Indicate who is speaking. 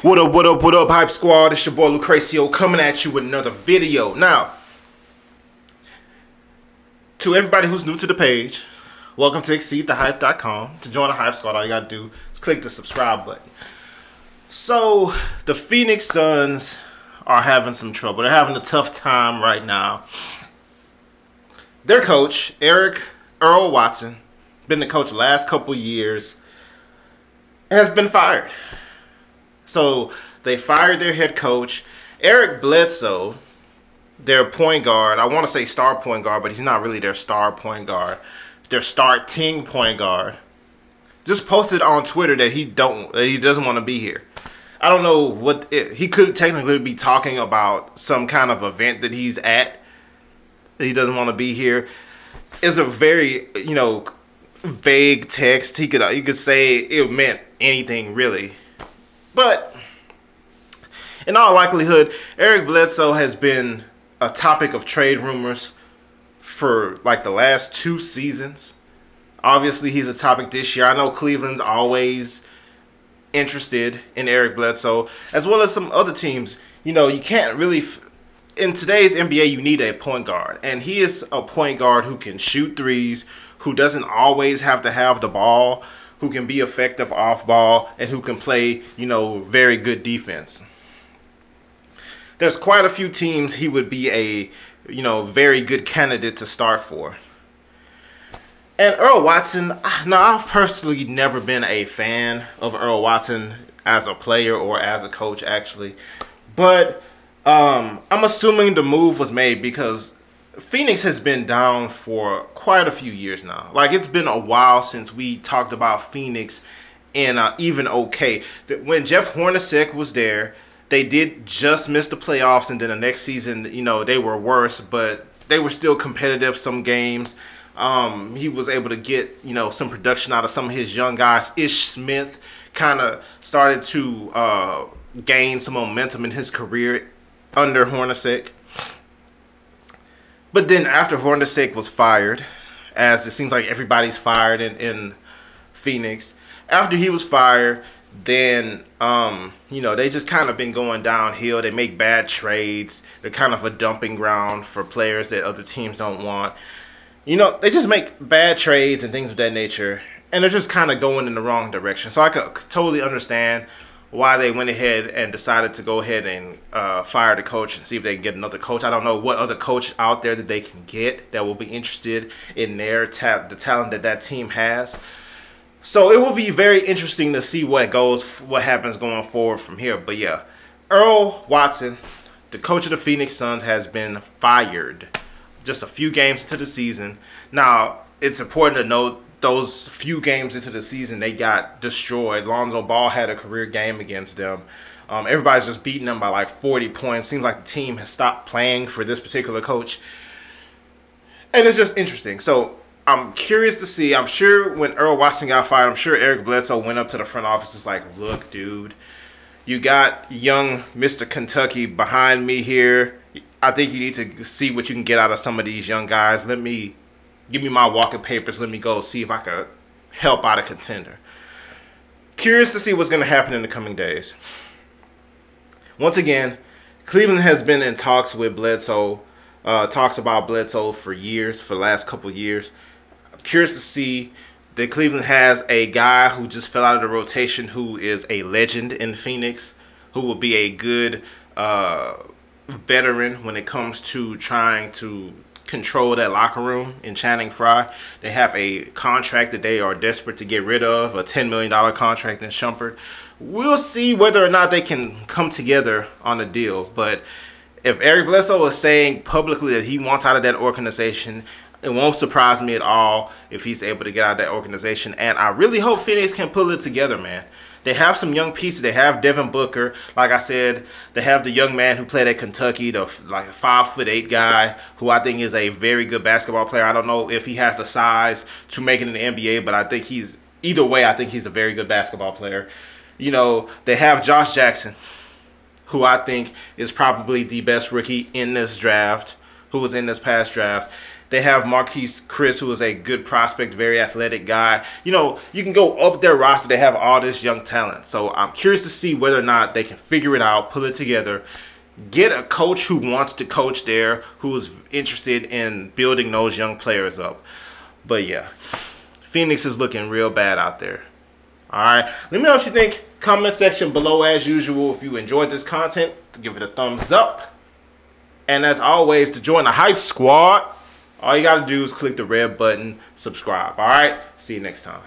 Speaker 1: What up, Hype Squad? It's your boy Lucrecio coming at you with another video. Now, to everybody who's new to the page, welcome to exceedthehype.com. To join the Hype Squad, all you gotta do is click the subscribe button. So, the Phoenix Suns are having some trouble. They're having a tough time right now. Their coach, Earl Watson, been the coach the last couple years, has been fired. So they fired their head coach, Eric Bledsoe, their point guard. I want to say star point guard, but he's not really their star point guard. Their starting point guard just posted on Twitter that he doesn't want to be here. I don't know what he could technically be talking about, some kind of event that he's at. He doesn't want to be here. It's a very, vague text. You could say it meant anything really. But in all likelihood, Eric Bledsoe has been a topic of trade rumors for like the last 2 seasons. Obviously, he's a topic this year. I know Cleveland's always interested in Eric Bledsoe, as well as some other teams. You can't really... In today's NBA, you need a point guard. And he is a point guard who can shoot threes, who doesn't always have to have the ball, who can be effective off ball, and who can play, very good defense. There's quite a few teams he would be a, very good candidate to start for. And Earl Watson, now I've personally never been a fan of Earl Watson as a player or as a coach, actually. But I'm assuming the move was made because Phoenix has been down for quite a few years now. Like, it's been a while since we talked about Phoenix and even okay. When Jeff Hornacek was there, they did just miss the playoffs, and then the next season, they were worse, but they were still competitive some games. He was able to get, some production out of some of his young guys. Ish Smith kind of started to gain some momentum in his career under Hornacek. But then after Hornacek was fired, as it seems like everybody's fired in Phoenix, after he was fired, then, they just kind of been going downhill. They make bad trades. They're kind of a dumping ground for players that other teams don't want. They just make bad trades and things of that nature, and they're just kind of going in the wrong direction. So I could totally understand why they went ahead and decided to go ahead and fire the coach and see if they can get another coach. I don't know what other coach out there that they can get that will be interested in the talent that team has. So it will be very interesting to see what happens going forward from here. But yeah, Earl Watson, the coach of the Phoenix Suns, has been fired just a few games into the season. Now, it's important to note, those few games into the season, they got destroyed. Lonzo Ball had a career game against them. Everybody's just beating them by like 40 points. Seems like the team has stopped playing for this particular coach. And it's just interesting. So I'm curious to see. I'm sure when Earl Watson got fired, I'm sure Eric Bledsoe went up to the front office and was like, look, dude, you got young Mr. Kentucky behind me here. I think you need to see what you can get out of some of these young guys. Give me my walking papers. Let me go see if I could help out a contender. Curious to see what's going to happen in the coming days. Once again, Cleveland has been in talks with Bledsoe. Talks about Bledsoe for years, for the last couple years. I'm curious to see that Cleveland has a guy who just fell out of the rotation who is a legend in Phoenix, who will be a good veteran when it comes to trying to control that locker room in Channing Frye. They have a contract that they are desperate to get rid of, a $10 million contract in Shumpert. We'll see whether or not they can come together on a deal. But if Eric Bledsoe is saying publicly that he wants out of that organization, it won't surprise me at all if he's able to get out of that organization. And I really hope Phoenix can pull it together, man. They have some young pieces. They have Devin Booker. Like I said, they have the young man who played at Kentucky, the 5'8" guy, who I think is a very good basketball player. I don't know if he has the size to make it in the NBA, but I think either way, I think he's a very good basketball player. They have Josh Jackson, who I think is probably the best rookie in this draft, who was in this past draft. They have Marquise Chris, who is a good prospect, very athletic guy. You know, you can go up their roster. They have all this young talent. So I'm curious to see whether or not they can figure it out, pull it together, get a coach who wants to coach there, who is interested in building those young players up. But yeah, Phoenix is looking real bad out there. All right, let me know what you think. Comment section below as usual. If you enjoyed this content, give it a thumbs up. And as always, to join the Hype Squad, all you got to do is click the red button, subscribe. All right, see you next time.